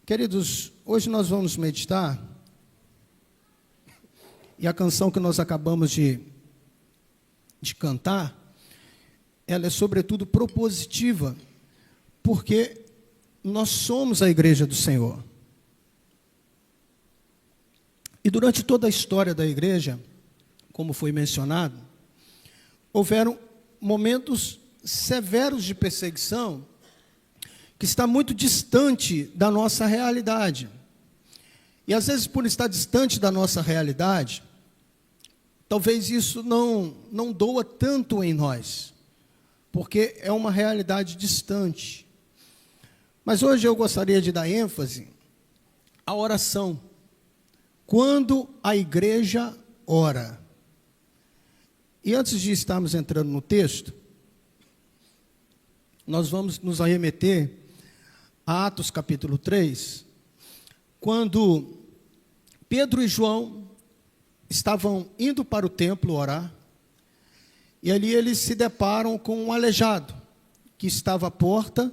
Queridos, hoje nós vamos meditar, e a canção que nós acabamos de cantar, ela é sobretudo propositiva, porque nós somos a igreja do Senhor. E durante toda a história da igreja, como foi mencionado, houveram momentos severos de perseguição que está muito distante da nossa realidade. E às vezes, por estar distante da nossa realidade, talvez isso não doa tanto em nós, porque é uma realidade distante. Mas hoje eu gostaria de dar ênfase à oração. Quando a igreja ora. E antes de estarmos entrando no texto, nós vamos nos arremeter a Atos capítulo 3, quando Pedro e João estavam indo para o templo orar, e ali eles se deparam com um aleijado, que estava à porta,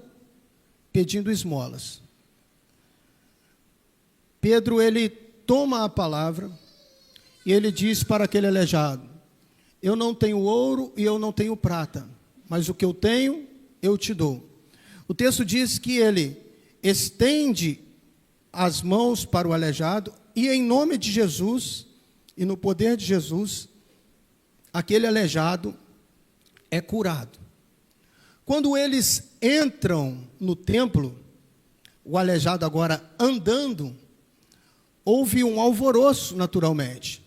pedindo esmolas. Pedro, ele toma a palavra, e ele diz para aquele aleijado: eu não tenho ouro e eu não tenho prata, mas o que eu tenho, eu te dou. O texto diz que ele estende as mãos para o aleijado, e em nome de Jesus, e no poder de Jesus, aquele aleijado é curado. Quando eles entram no templo, o aleijado agora andando, houve um alvoroço naturalmente,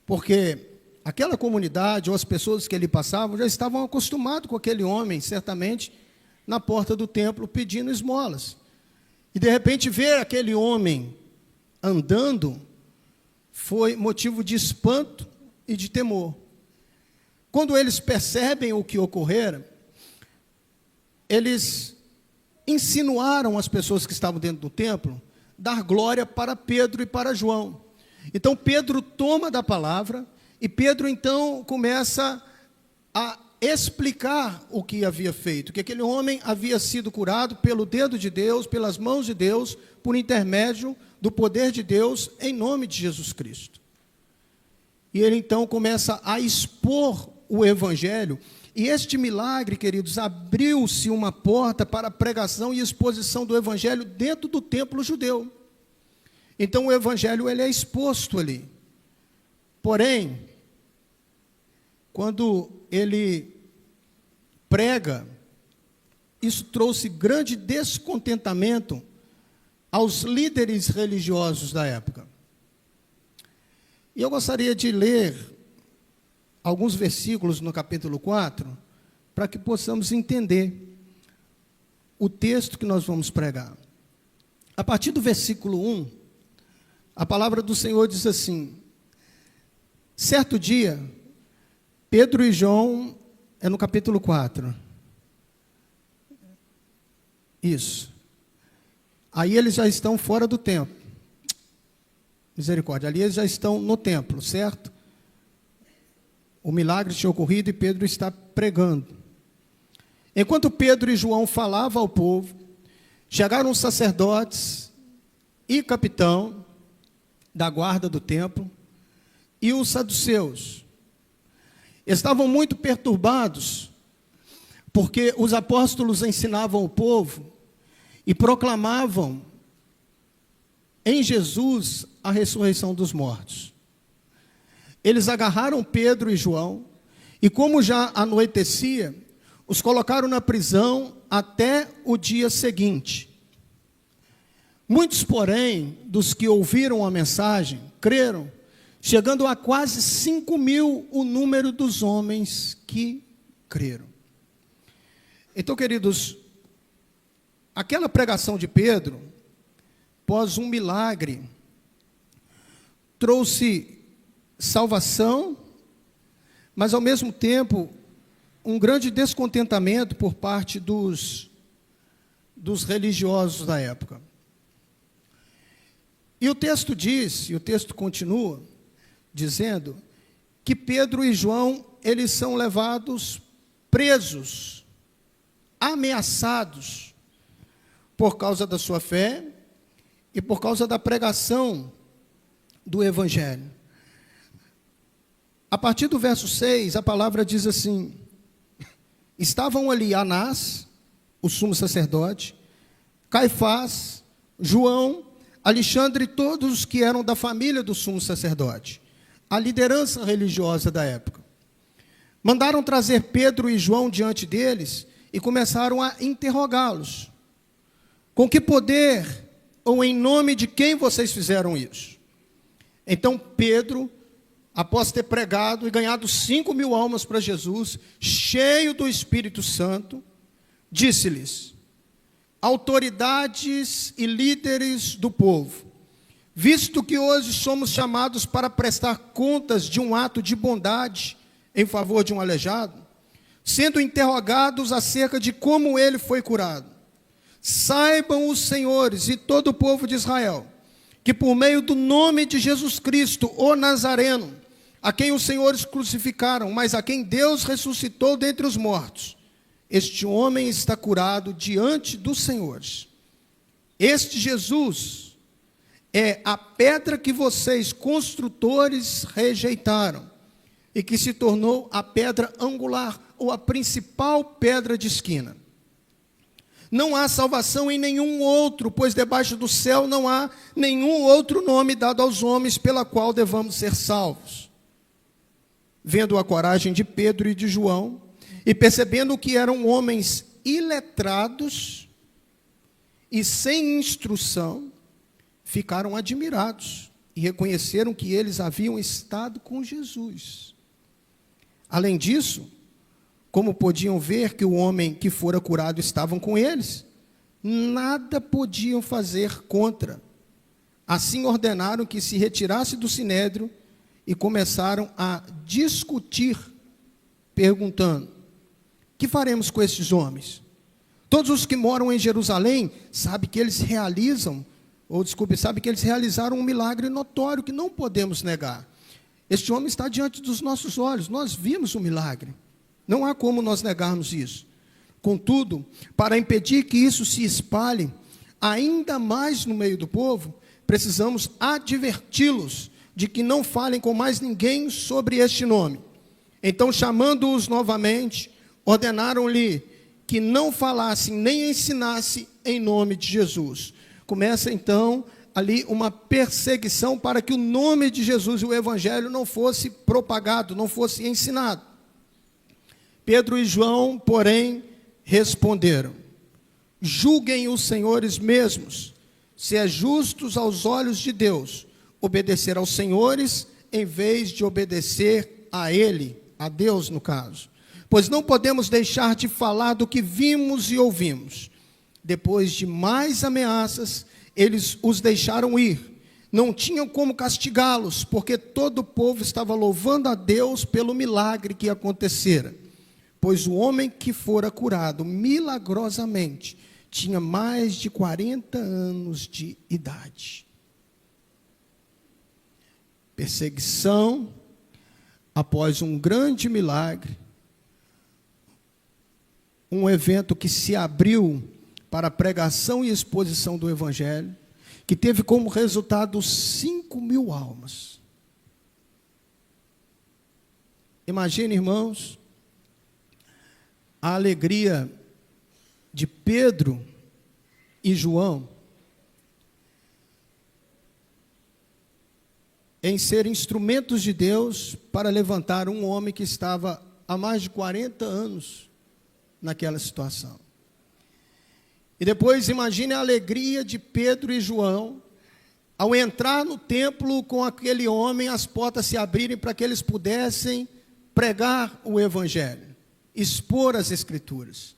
porque aquela comunidade, ou as pessoas que ali passavam, já estavam acostumados com aquele homem, certamente, na porta do templo, pedindo esmolas. E, de repente, ver aquele homem andando foi motivo de espanto e de temor. Quando eles percebem o que ocorrera, eles insinuaram as pessoas que estavam dentro do templo dar glória para Pedro e para João. Então, Pedro toma da palavra, e Pedro, então, começa a explicar o que havia feito, que aquele homem havia sido curado pelo dedo de Deus, pelas mãos de Deus, por intermédio do poder de Deus, em nome de Jesus Cristo. E ele, então, começa a expor o Evangelho, e este milagre, queridos, abriu-se uma porta para a pregação e exposição do Evangelho dentro do templo judeu. Então, o Evangelho, ele é exposto ali. Porém, quando ele prega, isso trouxe grande descontentamento aos líderes religiosos da época. E eu gostaria de ler alguns versículos no capítulo 4, para que possamos entender o texto que nós vamos pregar. A partir do versículo 1, a palavra do Senhor diz assim: certo dia, Pedro e João, é no capítulo 4. Isso. Aí eles já estão fora do templo. Misericórdia. Ali eles já estão no templo, certo? O milagre tinha ocorrido e Pedro está pregando. Enquanto Pedro e João falavam ao povo, chegaram os sacerdotes e capitão da guarda do templo e os saduceus. Estavam muito perturbados, porque os apóstolos ensinavam o povo e proclamavam em Jesus a ressurreição dos mortos. Eles agarraram Pedro e João, e como já anoitecia, os colocaram na prisão até o dia seguinte. Muitos, porém, dos que ouviram a mensagem, creram, chegando a quase 5.000 o número dos homens que creram. Então, queridos, aquela pregação de Pedro, após um milagre, trouxe salvação, mas ao mesmo tempo um grande descontentamento por parte dos religiosos da época. E o texto diz, e o texto continua, dizendo que Pedro e João, eles são levados presos, ameaçados, por causa da sua fé e por causa da pregação do Evangelho. A partir do verso 6, a palavra diz assim: estavam ali Anás, o sumo sacerdote, Caifás, João, Alexandre e todos os que eram da família do sumo sacerdote, a liderança religiosa da época. Mandaram trazer Pedro e João diante deles e começaram a interrogá-los. Com que poder ou em nome de quem vocês fizeram isso? Então Pedro, após ter pregado e ganhado 5.000 almas para Jesus, cheio do Espírito Santo, disse-lhes: autoridades e líderes do povo, visto que hoje somos chamados para prestar contas de um ato de bondade em favor de um aleijado, sendo interrogados acerca de como ele foi curado, saibam os senhores e todo o povo de Israel, que por meio do nome de Jesus Cristo, o Nazareno, a quem os senhores crucificaram, mas a quem Deus ressuscitou dentre os mortos, este homem está curado diante dos senhores. Este Jesus é a pedra que vocês, construtores, rejeitaram, e que se tornou a pedra angular, ou a principal pedra de esquina. Não há salvação em nenhum outro, pois debaixo do céu não há nenhum outro nome dado aos homens pela qual devamos ser salvos. Vendo a coragem de Pedro e de João, e percebendo que eram homens iletrados e sem instrução, ficaram admirados e reconheceram que eles haviam estado com Jesus. Além disso, como podiam ver que o homem que fora curado estavam com eles, nada podiam fazer contra. Assim ordenaram que se retirasse do sinédrio e começaram a discutir, perguntando: que faremos com estes homens? Todos os que moram em Jerusalém sabem que eles realizaram um milagre notório que não podemos negar. Este homem está diante dos nossos olhos, nós vimos o milagre. Não há como nós negarmos isso. Contudo, para impedir que isso se espalhe ainda mais no meio do povo, precisamos adverti-los de que não falem com mais ninguém sobre este nome. Então, chamando-os novamente, ordenaram-lhe que não falassem nem ensinassem em nome de Jesus. Começa então ali uma perseguição para que o nome de Jesus e o Evangelho não fosse propagado, não fosse ensinado. Pedro e João, porém, responderam: julguem os senhores mesmos, se é justos aos olhos de Deus, obedecer aos senhores, em vez de obedecer a Ele, a Deus no caso. Pois não podemos deixar de falar do que vimos e ouvimos. Depois de mais ameaças, eles os deixaram ir. Não tinham como castigá-los, porque todo o povo estava louvando a Deus pelo milagre que acontecera. Pois o homem que fora curado milagrosamente tinha mais de 40 anos de idade. Perseguição após um grande milagre, um evento que se abriu para a pregação e exposição do Evangelho, que teve como resultado 5.000 almas. Imagine, irmãos, a alegria de Pedro e João em ser instrumentos de Deus para levantar um homem que estava há mais de 40 anos naquela situação. E depois imagine a alegria de Pedro e João ao entrar no templo com aquele homem, as portas se abrirem para que eles pudessem pregar o Evangelho, expor as Escrituras.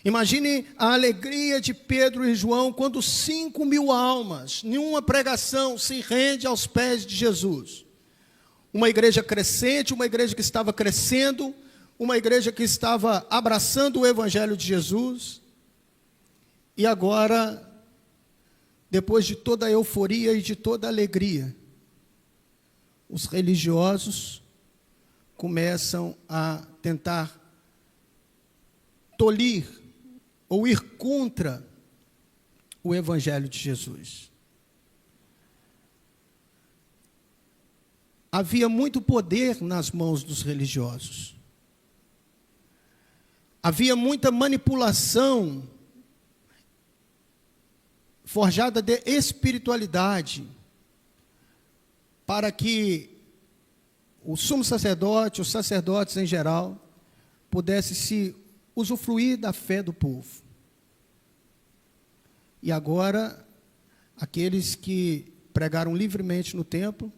Imagine a alegria de Pedro e João quando 5.000 almas, em uma pregação, se rende aos pés de Jesus. Uma igreja crescente, uma igreja que estava crescendo, uma igreja que estava abraçando o Evangelho de Jesus. E agora, depois de toda a euforia e de toda a alegria, os religiosos começam a tentar tolir ou ir contra o Evangelho de Jesus. Havia muito poder nas mãos dos religiosos. Havia muita manipulação forjada de espiritualidade para que o sumo sacerdote, os sacerdotes em geral, pudessem se usufruir da fé do povo. E agora, aqueles que pregaram livremente no templo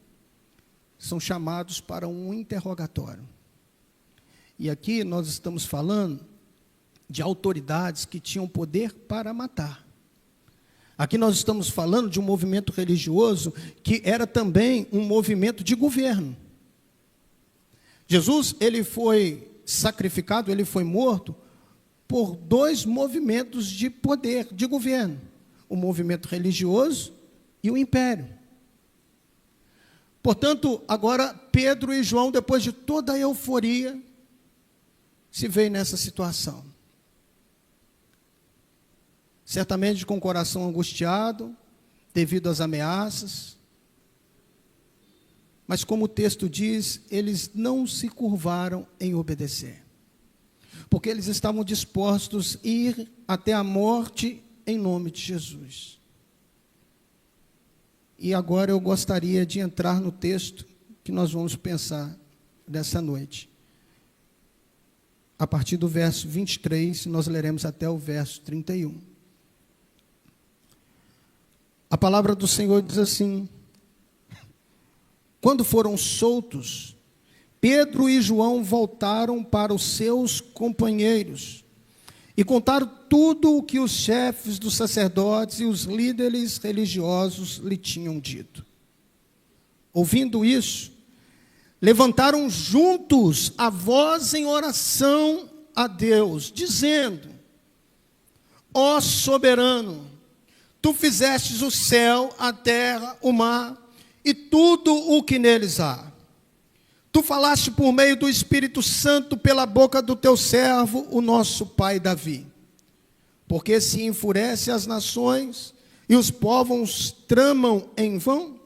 são chamados para um interrogatório. E aqui nós estamos falando de autoridades que tinham poder para matar. Aqui nós estamos falando de um movimento religioso que era também um movimento de governo. Jesus, ele foi sacrificado, ele foi morto por dois movimentos de poder, de governo. O movimento religioso e o império. Portanto, agora Pedro e João, depois de toda a euforia, se veem nessa situação. Certamente com o coração angustiado, devido às ameaças. Mas como o texto diz, eles não se curvaram em obedecer. Porque eles estavam dispostos a ir até a morte em nome de Jesus. E agora eu gostaria de entrar no texto que nós vamos pensar dessa noite. A partir do verso 23, nós leremos até o verso 31. A palavra do Senhor diz assim: quando foram soltos, Pedro e João voltaram para os seus companheiros e contaram tudo o que os chefes dos sacerdotes e os líderes religiosos lhe tinham dito. Ouvindo isso, levantaram juntos a voz em oração a Deus, dizendo: ó soberano, tu fizestes o céu, a terra, o mar e tudo o que neles há. Tu falaste por meio do Espírito Santo pela boca do teu servo, o nosso pai Davi. Porque se enfurece as nações e os povos tramam em vão,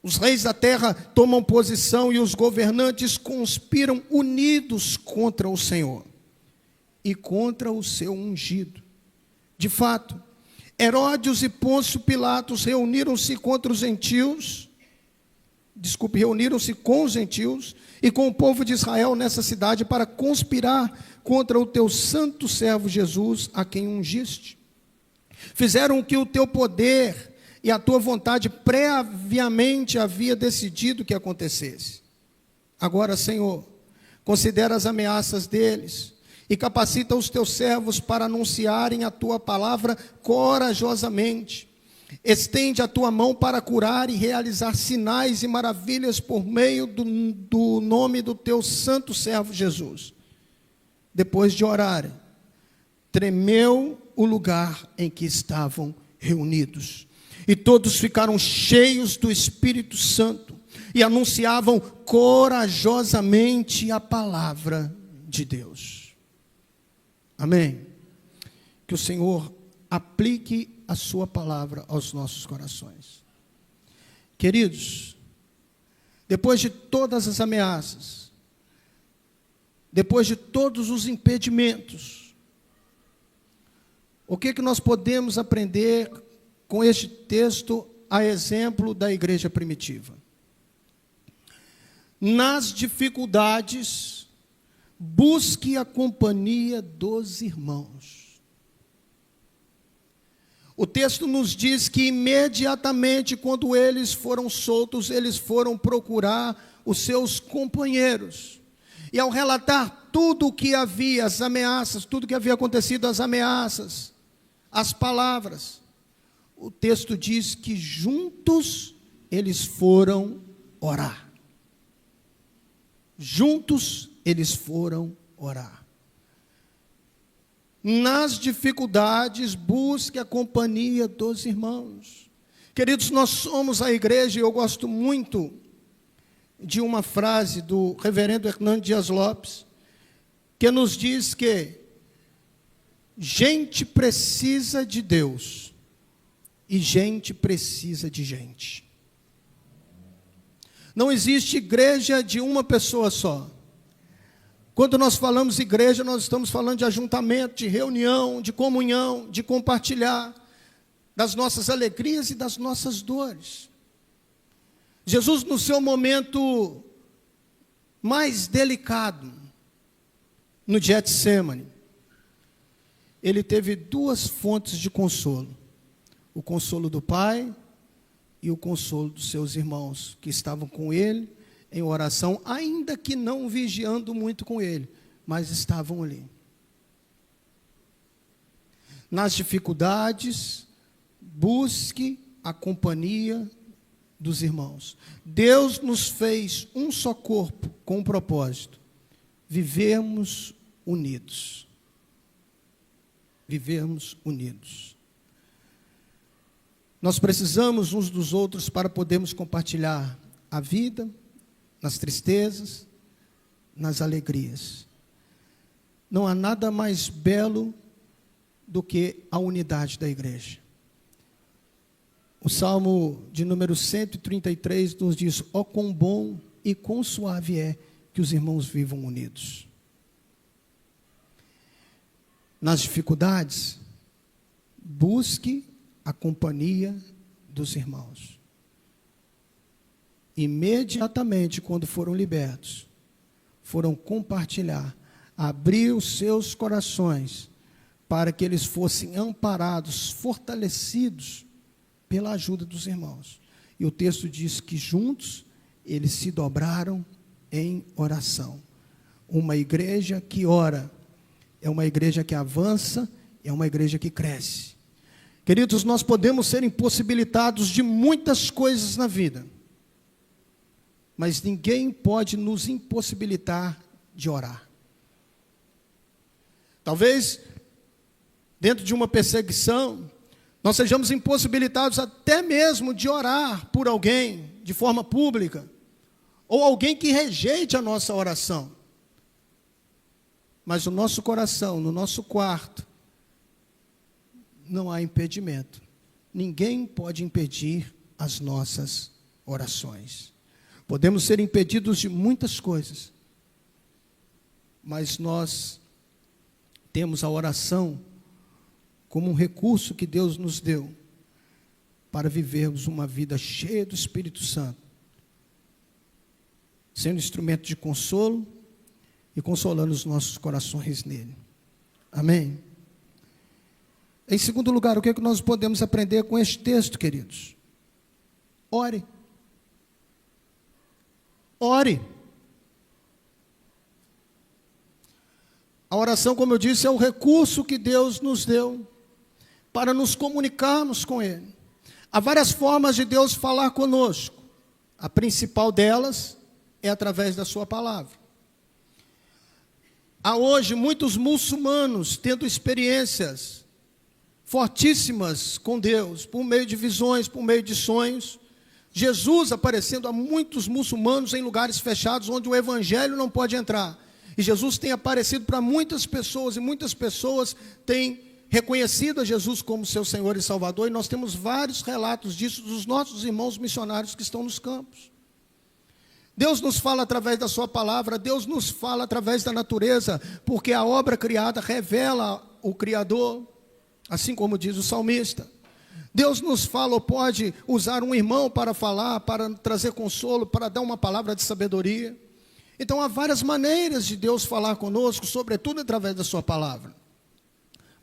os reis da terra tomam posição e os governantes conspiram unidos contra o Senhor e contra o seu ungido. De fato, Herodes e Pôncio Pilatos reuniram-se com os gentios e com o povo de Israel nessa cidade para conspirar contra o teu santo servo Jesus, a quem ungiste. Fizeram o que o teu poder e a tua vontade previamente havia decidido que acontecesse. Agora, Senhor, considera as ameaças deles e capacita os teus servos para anunciarem a tua palavra corajosamente. Estende a tua mão para curar e realizar sinais e maravilhas por meio do nome do teu santo servo Jesus. Depois de orarem, tremeu o lugar em que estavam reunidos. E todos ficaram cheios do Espírito Santo e anunciavam corajosamente a palavra de Deus. Amém? Que o Senhor aplique a sua palavra aos nossos corações. Queridos, depois de todas as ameaças, depois de todos os impedimentos, o que nós podemos aprender com este texto a exemplo da igreja primitiva? Nas dificuldades, busque a companhia dos irmãos. O texto nos diz que imediatamente quando eles foram soltos, eles foram procurar os seus companheiros. E ao relatar tudo o que havia, as ameaças, tudo o que havia acontecido, as ameaças, as palavras, o texto diz que juntos eles foram orar. Juntos eles foram orar. Nas dificuldades, busque a companhia dos irmãos. Queridos, nós somos a igreja, e eu gosto muito de uma frase do reverendo Hernando Dias Lopes, que nos diz que gente precisa de Deus, e gente precisa de gente. Não existe igreja de uma pessoa só. Quando nós falamos igreja, nós estamos falando de ajuntamento, de reunião, de comunhão, de compartilhar das nossas alegrias e das nossas dores. Jesus, no seu momento mais delicado, no Getsêmani, ele teve duas fontes de consolo: o consolo do Pai e o consolo dos seus irmãos, que estavam com ele em oração, ainda que não vigiando muito com ele, mas estavam ali. Nas dificuldades, busque a companhia dos irmãos. Deus nos fez um só corpo com um propósito: vivermos unidos. Vivermos unidos. Nós precisamos uns dos outros para podermos compartilhar a vida, nas tristezas, nas alegrias. Não há nada mais belo do que a unidade da igreja. O Salmo de número 133 nos diz: ó, quão bom e quão suave é que os irmãos vivam unidos. Nas dificuldades, busque a companhia dos irmãos. Imediatamente, quando foram libertos, foram compartilhar, abrir os seus corações, para que eles fossem amparados, fortalecidos pela ajuda dos irmãos. E o texto diz que juntos eles se dobraram em oração. Uma igreja que ora é uma igreja que avança, é uma igreja que cresce. Queridos, nós podemos ser impossibilitados de muitas coisas na vida, mas ninguém pode nos impossibilitar de orar. Talvez, dentro de uma perseguição, nós sejamos impossibilitados até mesmo de orar por alguém de forma pública, ou alguém que rejeite a nossa oração. Mas no nosso coração, no nosso quarto, não há impedimento. Ninguém pode impedir as nossas orações. Podemos ser impedidos de muitas coisas, mas nós temos a oração como um recurso que Deus nos deu para vivermos uma vida cheia do Espírito Santo, sendo instrumento de consolo e consolando os nossos corações nele. Amém? Em segundo lugar, o que é que nós podemos aprender com este texto, queridos? Ore. Ore. A oração, como eu disse, é o recurso que Deus nos deu para nos comunicarmos com Ele. Há várias formas de Deus falar conosco. A principal delas é através da sua palavra. Há hoje muitos muçulmanos tendo experiências fortíssimas com Deus, por meio de visões, por meio de sonhos. Jesus aparecendo a muitos muçulmanos em lugares fechados, onde o evangelho não pode entrar. E Jesus tem aparecido para muitas pessoas, e muitas pessoas têm reconhecido a Jesus como seu Senhor e Salvador, e nós temos vários relatos disso dos nossos irmãos missionários que estão nos campos. Deus nos fala através da sua palavra, Deus nos fala através da natureza, porque a obra criada revela o Criador, assim como diz o salmista. Deus nos fala ou pode usar um irmão para falar, para trazer consolo, para dar uma palavra de sabedoria. Então há várias maneiras de Deus falar conosco, sobretudo através da sua palavra.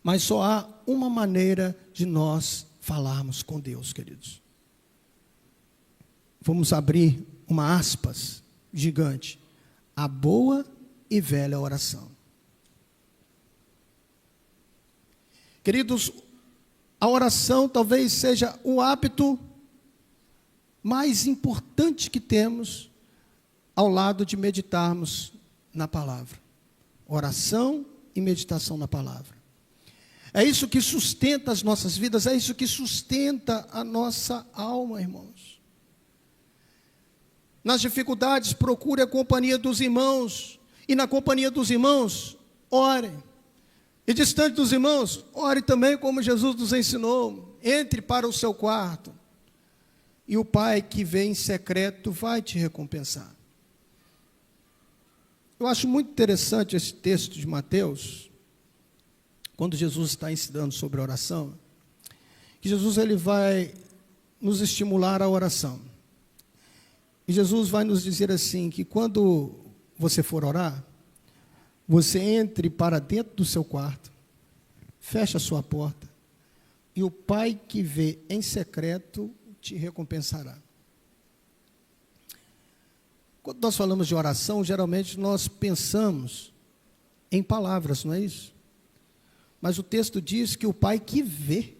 Mas só há uma maneira de nós falarmos com Deus, queridos. Vamos abrir uma aspas gigante. A boa e velha oração. Queridos, a oração talvez seja o hábito mais importante que temos ao lado de meditarmos na palavra. Oração e meditação na palavra. É isso que sustenta as nossas vidas, é isso que sustenta a nossa alma, irmãos. Nas dificuldades, procure a companhia dos irmãos, e na companhia dos irmãos, ore. E distante dos irmãos, ore também como Jesus nos ensinou. Entre para o seu quarto, e o Pai que vê em secreto vai te recompensar. Eu acho muito interessante esse texto de Mateus, quando Jesus está ensinando sobre oração, que Jesus ele vai nos estimular à oração. E Jesus vai nos dizer assim, que quando você for orar, você entre para dentro do seu quarto, feche a sua porta, e o Pai que vê em secreto te recompensará. Quando nós falamos de oração, geralmente nós pensamos em palavras, não é isso? Mas o texto diz que o Pai que vê.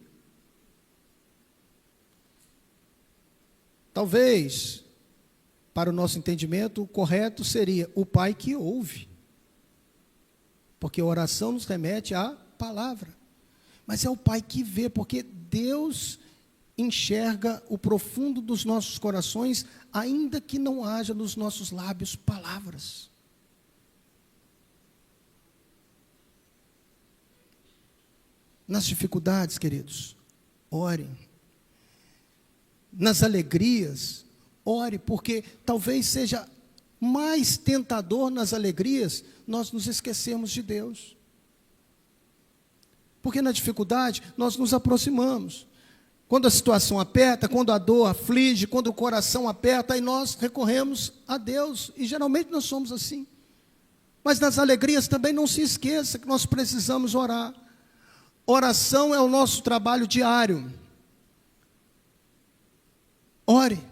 Talvez, para o nosso entendimento, o correto seria o Pai que ouve. Porque a oração nos remete à palavra. Mas é o Pai que vê, porque Deus enxerga o profundo dos nossos corações, ainda que não haja nos nossos lábios palavras. Nas dificuldades, queridos, ore. Nas alegrias, ore, porque talvez seja mais tentador nas alegrias nós nos esquecermos de Deus. Porque na dificuldade nós nos aproximamos. Quando a situação aperta, quando a dor aflige, quando o coração aperta, aí nós recorremos a Deus. E geralmente nós somos assim. Mas nas alegrias também não se esqueça que nós precisamos orar. Oração é o nosso trabalho diário. Ore.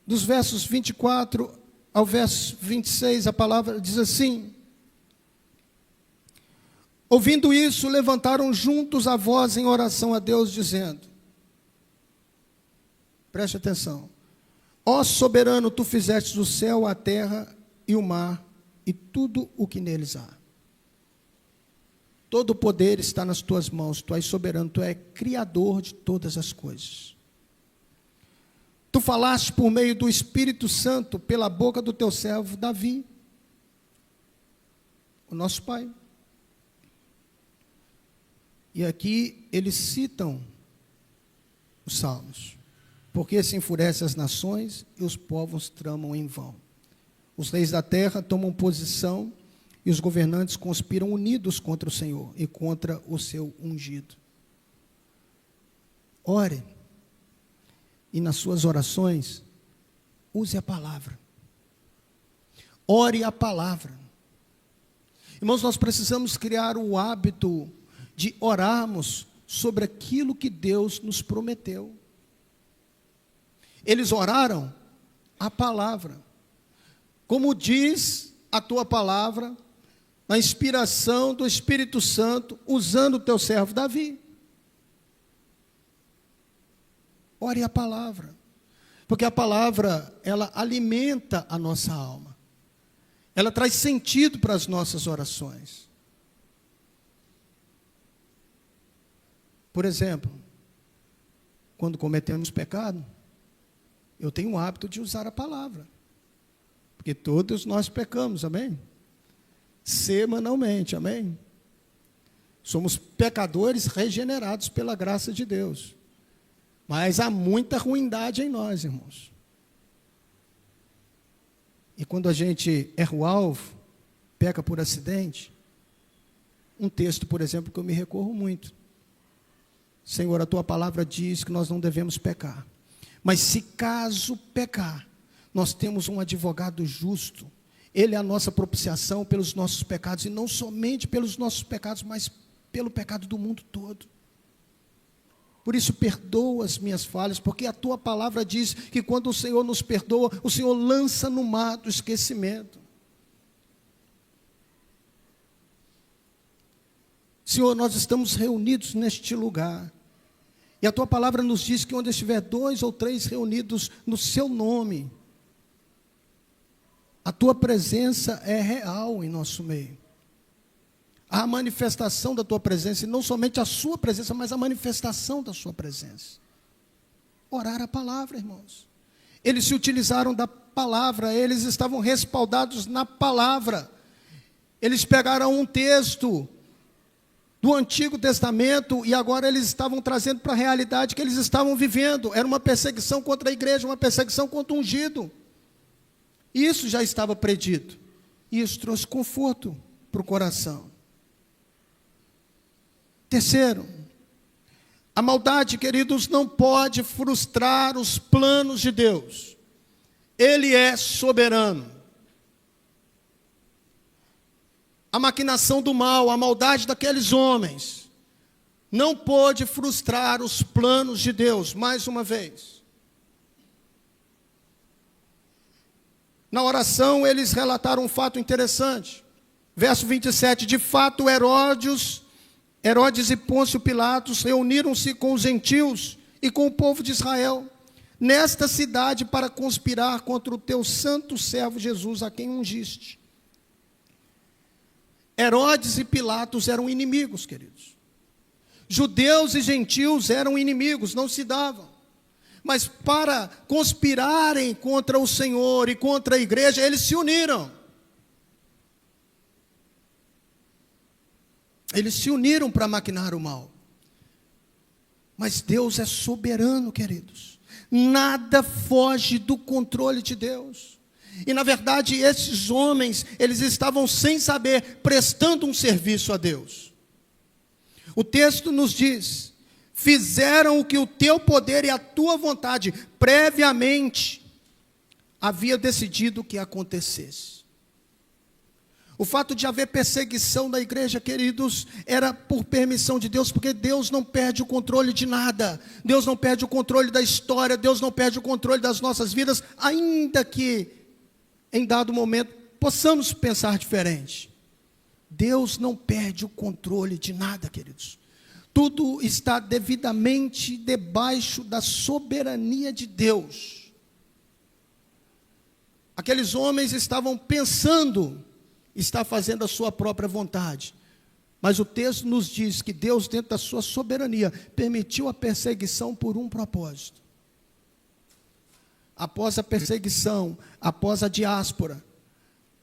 Dos versos 24 ao verso 26, a palavra diz assim: ouvindo isso, levantaram juntos a voz em oração a Deus, dizendo, preste atenção, ó soberano, tu fizeste o céu, a terra e o mar, e tudo o que neles há. Todo o poder está nas tuas mãos, tu és soberano, tu és criador de todas as coisas. Tu falaste por meio do Espírito Santo, pela boca do teu servo Davi, o nosso pai. E aqui eles citam os salmos. Porque se enfurecem as nações e os povos tramam em vão. Os reis da terra tomam posição e os governantes conspiram unidos contra o Senhor e contra o seu ungido. Ore. E nas suas orações, use a palavra. Ore a palavra. Irmãos, nós precisamos criar o hábito de orarmos sobre aquilo que Deus nos prometeu. Eles oraram a palavra. Como diz a tua palavra, na inspiração do Espírito Santo, usando o teu servo Davi. Ore a palavra, porque a palavra, ela alimenta a nossa alma, ela traz sentido para as nossas orações. Por exemplo, quando cometemos pecado, eu tenho o hábito de usar a palavra, porque todos nós pecamos, amém? Semanalmente, amém? Somos pecadores regenerados pela graça de Deus. Mas há muita ruindade em nós, irmãos. E quando a gente erra o alvo, peca por acidente, um texto, por exemplo, que eu me recorro muito. Senhor, a tua palavra diz que nós não devemos pecar. Mas se caso pecar, nós temos um advogado justo. Ele é a nossa propiciação pelos nossos pecados, e não somente pelos nossos pecados, mas pelo pecado do mundo todo. Por isso, perdoa as minhas falhas, porque a tua palavra diz que quando o Senhor nos perdoa, o Senhor lança no mar do esquecimento. Senhor, nós estamos reunidos neste lugar, e a tua palavra nos diz que onde estiver 2 ou 3 reunidos no seu nome, a tua presença é real em nosso meio. A manifestação da tua presença, e não somente a sua presença, mas a manifestação da sua presença. Orar a palavra, irmãos. Eles se utilizaram da palavra, eles estavam respaldados na palavra. Eles pegaram um texto do Antigo Testamento e agora eles estavam trazendo para a realidade que eles estavam vivendo. Era uma perseguição contra a igreja, uma perseguição contra o ungido. Isso já estava predito. E isso trouxe conforto para o coração. Terceiro, a maldade, queridos, não pode frustrar os planos de Deus. Ele é soberano. A maquinação do mal, a maldade daqueles homens, não pôde frustrar os planos de Deus, mais uma vez. Na oração, eles relataram um fato interessante. Verso 27, de fato, Herodes e Pôncio Pilatos reuniram-se com os gentios e com o povo de Israel, nesta cidade, para conspirar contra o teu santo servo Jesus, a quem ungiste. Herodes e Pilatos eram inimigos, queridos. Judeus e gentios eram inimigos, não se davam. Mas para conspirarem contra o Senhor e contra a igreja, eles se uniram. Eles se uniram para maquinar o mal. Mas Deus é soberano, queridos. Nada foge do controle de Deus. E na verdade, esses homens, eles estavam sem saber, prestando um serviço a Deus. O texto nos diz: fizeram o que o teu poder e a tua vontade previamente havia decidido que acontecesse. O fato de haver perseguição da igreja, queridos, era por permissão de Deus, porque Deus não perde o controle de nada. Deus não perde o controle da história, Deus não perde o controle das nossas vidas, ainda que em dado momento possamos pensar diferente. Deus não perde o controle de nada, queridos. Tudo está devidamente debaixo da soberania de Deus. Aqueles homens estavam pensando estar fazendo a sua própria vontade. Mas o texto nos diz que Deus, dentro da sua soberania, permitiu a perseguição por um propósito. Após a perseguição, após a diáspora,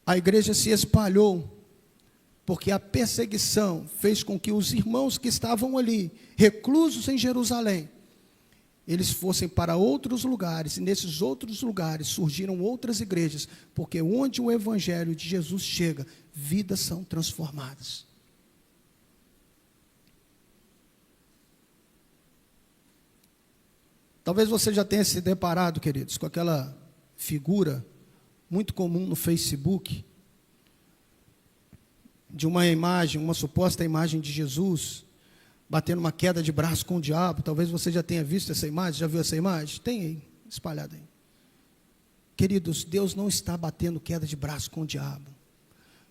a igreja se espalhou, porque a perseguição fez com que os irmãos que estavam ali, reclusos em Jerusalém, eles fossem para outros lugares, e nesses outros lugares surgiram outras igrejas, porque onde o evangelho de Jesus chega, vidas são transformadas. Talvez você já tenha se deparado, queridos, com aquela figura muito comum no Facebook, de uma imagem, uma suposta imagem de Jesus, batendo uma queda de braço com o diabo. Talvez você já tenha visto essa imagem, já viu essa imagem? Tem aí, espalhada aí. Queridos, Deus não está batendo queda de braço com o diabo.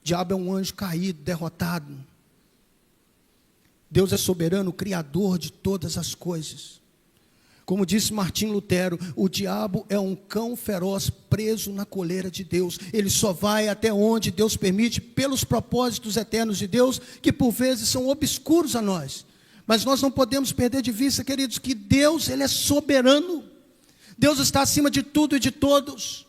O diabo é um anjo caído, derrotado. Deus é soberano, criador de todas as coisas. Como disse Martim Lutero, o diabo é um cão feroz preso na coleira de Deus. Ele só vai até onde Deus permite, pelos propósitos eternos de Deus, que por vezes são obscuros a nós. Mas nós não podemos perder de vista, queridos, que Deus, Ele é soberano. Deus está acima de tudo e de todos.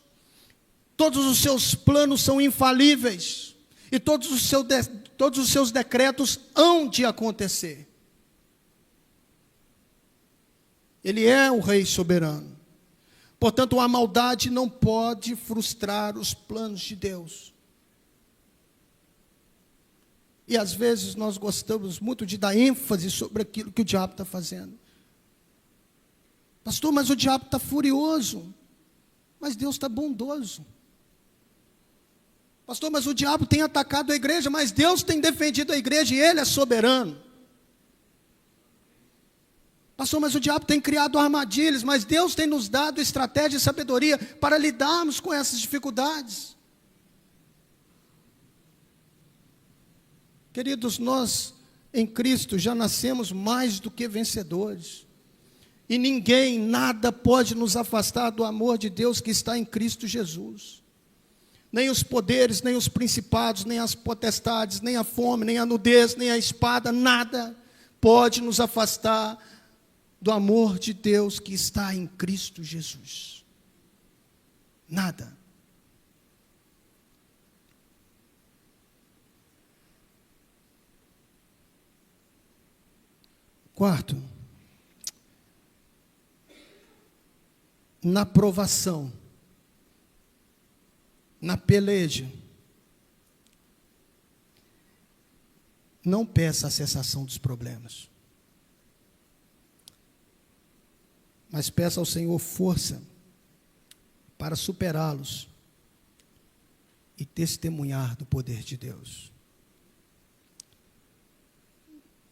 Todos os seus planos são infalíveis. E todos os seus decretos hão de acontecer. Ele é o Rei soberano. Portanto, a maldade não pode frustrar os planos de Deus. E às vezes nós gostamos muito de dar ênfase sobre aquilo que o diabo está fazendo. Pastor, mas o diabo está furioso. Mas Deus está bondoso. Pastor, mas o diabo tem atacado a igreja, mas Deus tem defendido a igreja e Ele é soberano. Pastor, mas o diabo tem criado armadilhas, mas Deus tem nos dado estratégia e sabedoria para lidarmos com essas dificuldades. Queridos, nós em Cristo já nascemos mais do que vencedores. E ninguém, nada pode nos afastar do amor de Deus que está em Cristo Jesus. Nem os poderes, nem os principados, nem as potestades, nem a fome, nem a nudez, nem a espada, nada pode nos afastar do amor de Deus que está em Cristo Jesus. Nada. Quarto, na provação, na peleja, não peça a cessação dos problemas, mas peça ao Senhor força para superá-los e testemunhar do poder de Deus.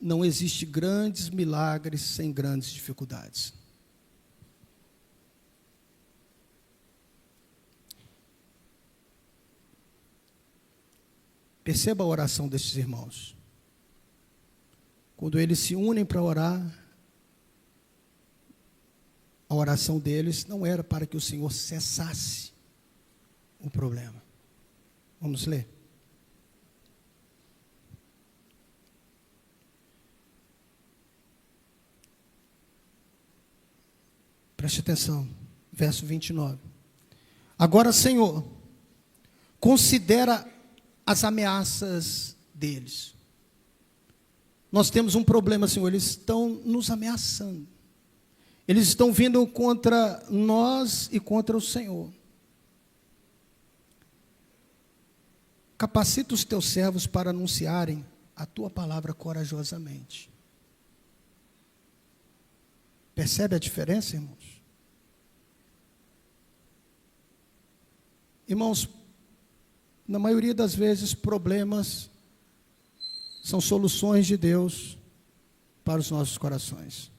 Não existe grandes milagres sem grandes dificuldades. Perceba a oração desses irmãos. Quando eles se unem para orar, a oração deles não era para que o Senhor cessasse o problema. Vamos ler. Preste atenção, verso 29. Agora, Senhor, considera as ameaças deles. Nós temos um problema, Senhor, eles estão nos ameaçando. Eles estão vindo contra nós e contra o Senhor. Capacita os teus servos para anunciarem a tua palavra corajosamente. Percebe a diferença, irmãos? Irmãos, na maioria das vezes, problemas são soluções de Deus para os nossos corações.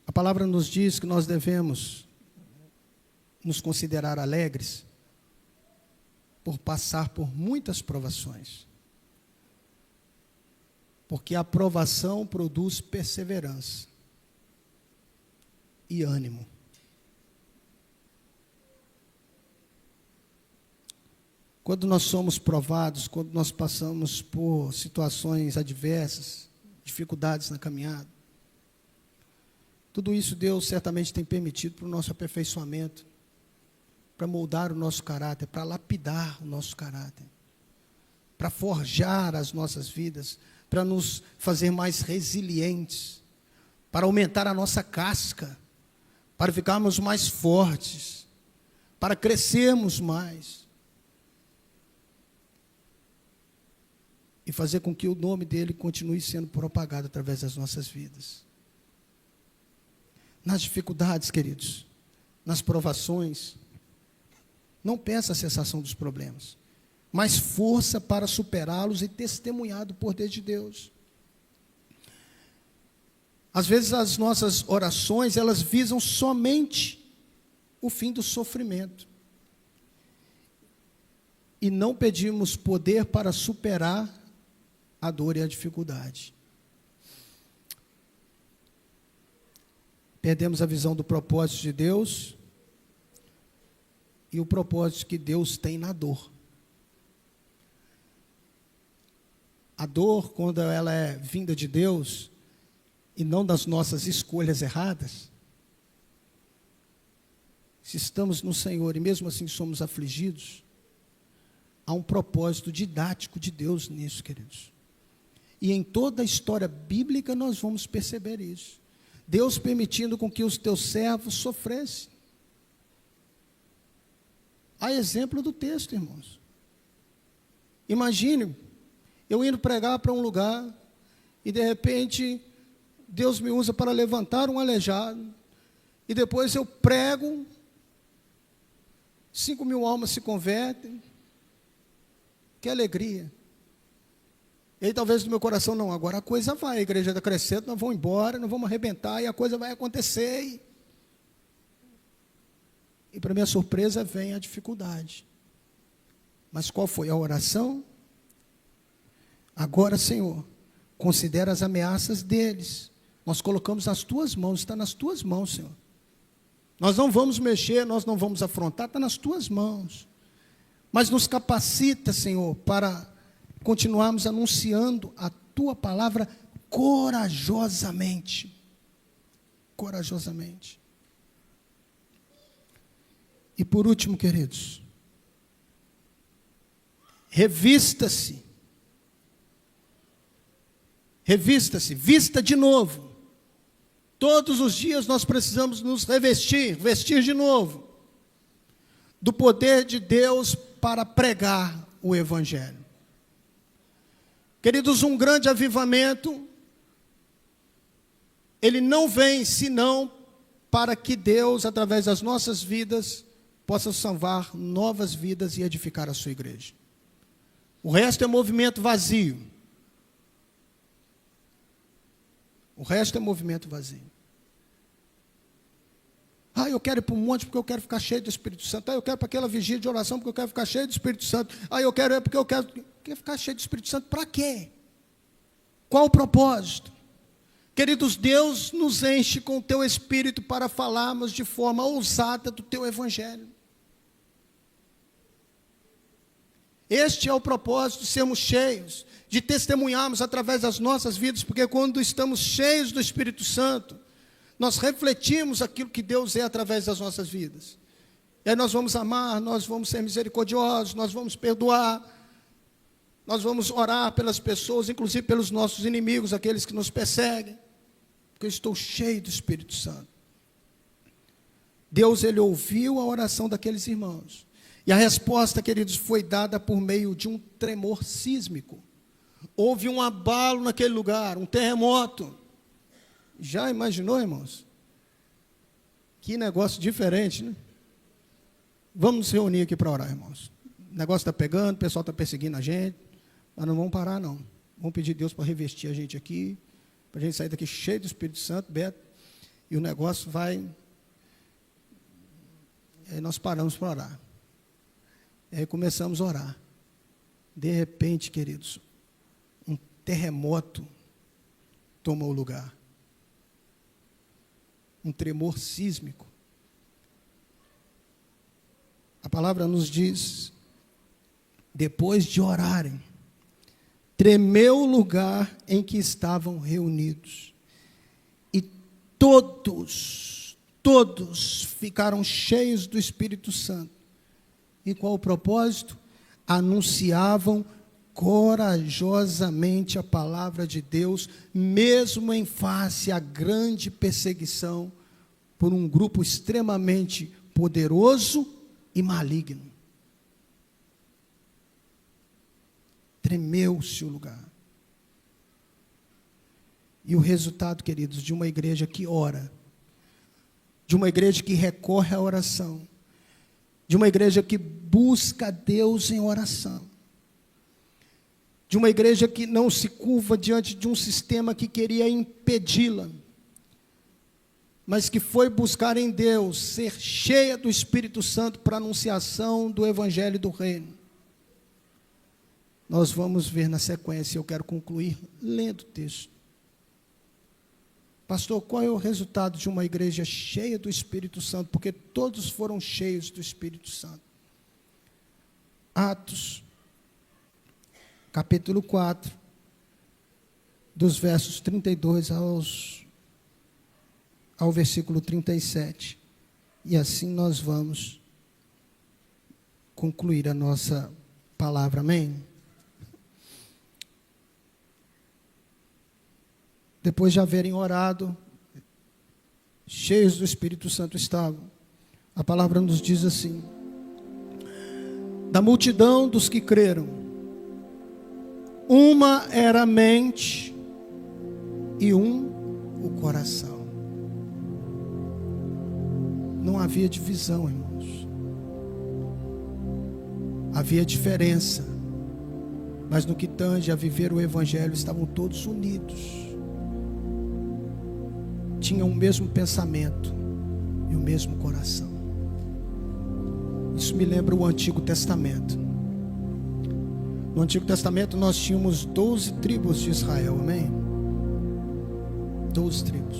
A palavra nos diz que nós devemos nos considerar alegres por passar por muitas provações. Porque a provação produz perseverança e ânimo. Quando nós somos provados, quando nós passamos por situações adversas, dificuldades na caminhada, tudo isso Deus certamente tem permitido para o nosso aperfeiçoamento, para moldar o nosso caráter, para lapidar o nosso caráter, para forjar as nossas vidas, para nos fazer mais resilientes, para aumentar a nossa casca, para ficarmos mais fortes, para crescermos mais e fazer com que o nome dele continue sendo propagado através das nossas vidas. Nas dificuldades, queridos, nas provações, não peça a cessação dos problemas, mas força para superá-los e testemunhar do poder de Deus. Às vezes as nossas orações, elas visam somente o fim do sofrimento. E não pedimos poder para superar a dor e a dificuldade. Perdemos a visão do propósito de Deus e o propósito que Deus tem na dor. A dor, quando ela é vinda de Deus e não das nossas escolhas erradas, se estamos no Senhor e mesmo assim somos afligidos, há um propósito didático de Deus nisso, queridos. E em toda a história bíblica nós vamos perceber isso. Deus permitindo com que os teus servos sofressem. Há exemplo do texto, irmãos. Imagine, eu indo pregar para um lugar, e de repente, Deus me usa para levantar um aleijado, e depois eu prego, 5.000 almas se convertem. Que alegria. E aí talvez no meu coração, não, agora a coisa vai, a igreja está crescendo, nós vamos embora, nós vamos arrebentar, e a coisa vai acontecer. E para minha surpresa vem a dificuldade. Mas qual foi a oração? Agora, Senhor, considera as ameaças deles. Nós colocamos nas tuas mãos, está nas tuas mãos, Senhor. Nós não vamos mexer, nós não vamos afrontar, está nas tuas mãos. Mas nos capacita, Senhor, para continuarmos anunciando a tua palavra corajosamente. Corajosamente. E por último, queridos, Revista-se. Revista-se, vista de novo. Todos os dias nós precisamos nos revestir, vestir de novo, do poder de Deus para pregar o Evangelho. Queridos, um grande avivamento, ele não vem senão para que Deus, através das nossas vidas, possa salvar novas vidas e edificar a sua igreja. O resto é movimento vazio. O resto é movimento vazio. Eu quero ir para um monte porque eu quero ficar cheio do Espírito Santo. Eu quero para aquela vigília de oração porque eu quero ficar cheio do Espírito Santo. Eu quero ir porque eu quero ficar cheio do Espírito Santo. Para quê? Qual o propósito? Queridos, Deus nos enche com o teu Espírito para falarmos de forma ousada do teu Evangelho. Este é o propósito, de sermos cheios, de testemunharmos através das nossas vidas, porque quando estamos cheios do Espírito Santo, nós refletimos aquilo que Deus é através das nossas vidas. E aí nós vamos amar, nós vamos ser misericordiosos, nós vamos perdoar, nós vamos orar pelas pessoas, inclusive pelos nossos inimigos, aqueles que nos perseguem, porque eu estou cheio do Espírito Santo. Deus, ele ouviu a oração daqueles irmãos. E a resposta, queridos, foi dada por meio de um tremor sísmico. Houve um abalo naquele lugar, um terremoto. Já imaginou, irmãos? Que negócio diferente, né? Vamos nos reunir aqui para orar, irmãos. O negócio está pegando, o pessoal está perseguindo a gente, mas não vamos parar, não. Vamos pedir a Deus para revestir a gente aqui, para a gente sair daqui cheio do Espírito Santo, Beto, e o negócio vai... Aí nós paramos para orar. Aí começamos a orar. De repente, queridos, um terremoto tomou o lugar. Um tremor sísmico. A palavra nos diz, depois de orarem, tremeu o lugar em que estavam reunidos. E todos ficaram cheios do Espírito Santo. E qual o propósito? Anunciavam corajosamente a palavra de Deus, mesmo em face à grande perseguição por um grupo extremamente poderoso e maligno. Tremeu-se o lugar. E o resultado, queridos, de uma igreja que ora, de uma igreja que recorre à oração, de uma igreja que busca Deus em oração, de uma igreja que não se curva diante de um sistema que queria impedi-la, mas que foi buscar em Deus ser cheia do Espírito Santo para a anunciação do Evangelho do Reino. Nós vamos ver na sequência, eu quero concluir lendo o texto. Pastor, qual é o resultado de uma igreja cheia do Espírito Santo? Porque todos foram cheios do Espírito Santo. Atos, capítulo 4, dos versos 32 ao versículo 37. E assim nós vamos concluir a nossa palavra, amém? Depois de haverem orado, cheios do Espírito Santo estavam. A palavra nos diz assim: da multidão dos que creram, uma era a mente e o coração. Não havia divisão, irmãos. Havia diferença, mas no que tange a viver o Evangelho, estavam todos unidos. Tinham o mesmo pensamento e o mesmo coração. Isso me lembra o Antigo Testamento. No Antigo Testamento nós tínhamos 12 tribos de Israel, amém? 12 tribos.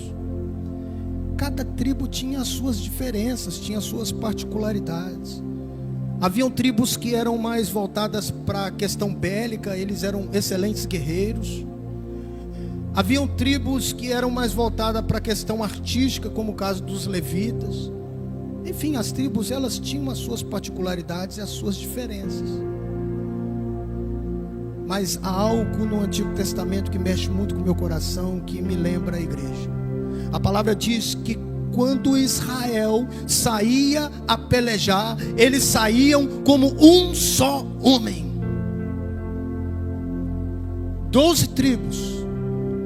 Cada tribo tinha as suas diferenças, tinha as suas particularidades. Haviam tribos que eram mais voltadas para a questão bélica, eles eram excelentes guerreiros. Haviam tribos que eram mais voltadas para a questão artística, como o caso dos levitas. Enfim, as tribos, elas tinham as suas particularidades e as suas diferenças. Mas há algo no Antigo Testamento que mexe muito com o meu coração, que me lembra a igreja. A palavra diz que quando Israel saía a pelejar, eles saíam como um só homem. 12 tribos,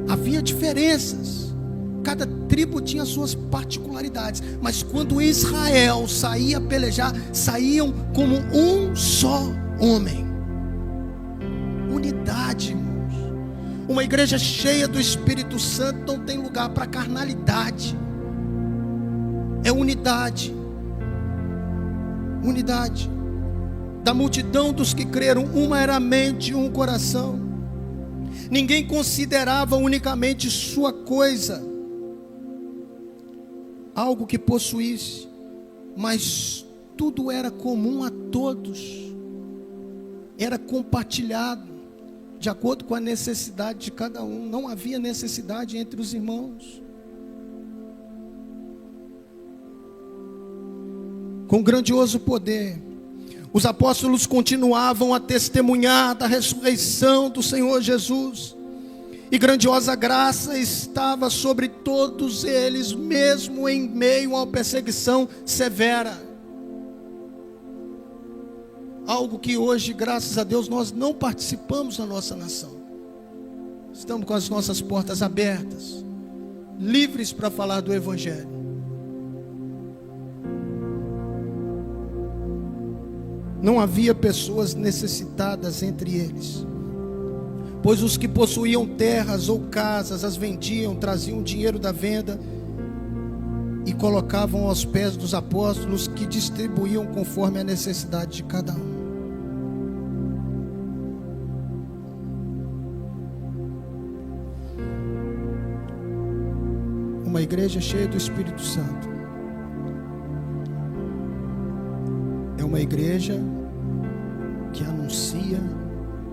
havia diferenças, cada tribo tinha suas particularidades, mas quando Israel saía a pelejar, saíam como um só homem. Unidade, irmãos. Uma igreja cheia do Espírito Santo não tem lugar para carnalidade. É unidade. Unidade. Da multidão dos que creram, uma era a mente e um coração. Ninguém considerava unicamente sua coisa, algo que possuísse, mas tudo era comum a todos. Era compartilhado de acordo com a necessidade de cada um. Não havia necessidade entre os irmãos. Com grandioso poder, os apóstolos continuavam a testemunhar da ressurreição do Senhor Jesus, e grandiosa graça estava sobre todos eles, mesmo em meio a uma perseguição severa. Algo que hoje, graças a Deus, nós não participamos na nossa nação. Estamos com as nossas portas abertas, livres para falar do Evangelho. Não havia pessoas necessitadas entre eles, pois os que possuíam terras ou casas as vendiam, traziam dinheiro da venda e colocavam aos pés dos apóstolos, que distribuíam conforme a necessidade de cada um. Uma igreja cheia do Espírito Santo é uma igreja que anuncia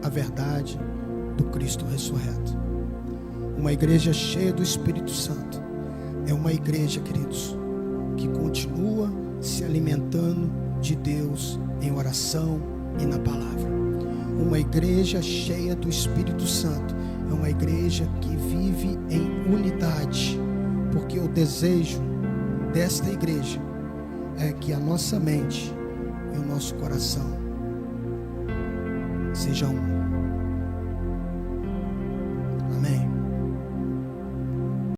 a verdade do Cristo ressurreto. Uma igreja cheia do Espírito Santo é uma igreja, queridos, que continua se alimentando de Deus em oração e na palavra. Uma igreja cheia do Espírito Santo é uma igreja que vive em unidade, porque o desejo desta igreja é que a nossa mente e o nosso coração sejam um.